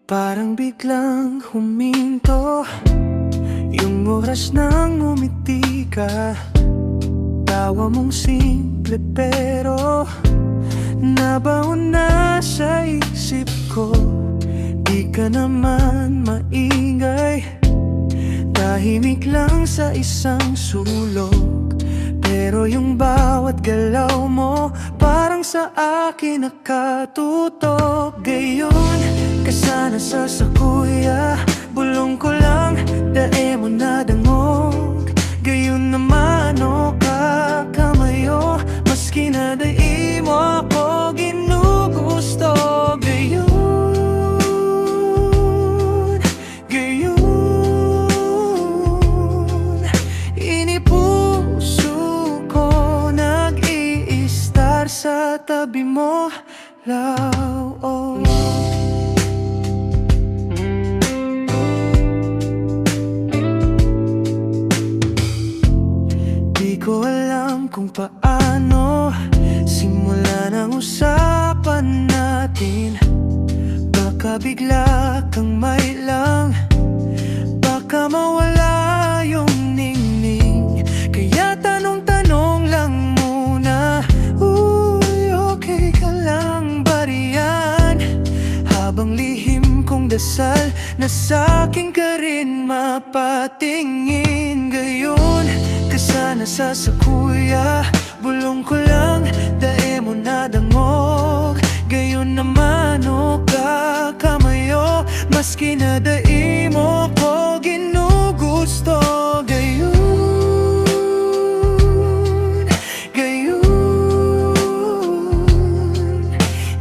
Parang biglang huminto yung oras nang ngumiti ka. Tawa mong simple pero nabaon na sa isip ko. Di ka naman maingay, tahimik lang sa isang sulok. Pero yung bawat galaw mo parang sa akin nakatutok. Gayon ka sana sa sakuya, bulong ko lang, dae mo na dangog. Gayon naman o kakamayo, maski na dai mo ako ginugusto. Gayon, gayon, inipuso ko nag-i-star sa tabi mo, lao. Di ko alam kung paano simulan ang usapan natin. Baka bigla kang may lang, baka mawala yung ningning. Kaya tanong-tanong lang muna, uy, okay ka lang ba riyan? Habang lihim kong dasal na sa'kin ka rin mapatingin. Gayon ka sana sa sakuya, bulong ko lang, dae mo na dangog. Gayon naman o kakamayo, maski na dai mo ko ginugusto. Gayon, gayon,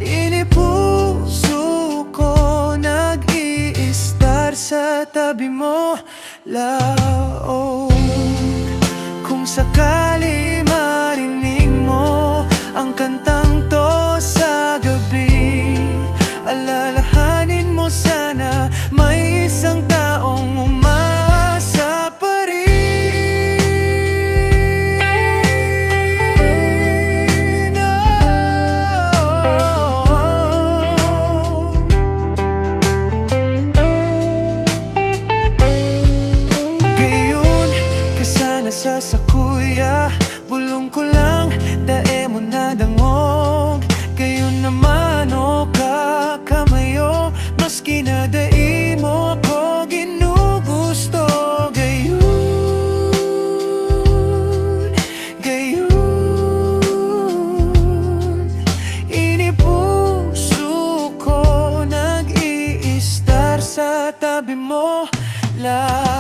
inipuso ko nag-i-star sa tabi mo, lao. Kung sakali marinig mo ang kantang to sa gabi, alalahanin mo sana may isang taong umasa pa rin. Gayon ka sana sa sakuya, bulong ko lang, dae mo na dangog. Gayon naman o kakamayo, maski na dai mo ko ginugusto. Gayon, gayon, inipuso ko nag-i-star sa tabi mo, la.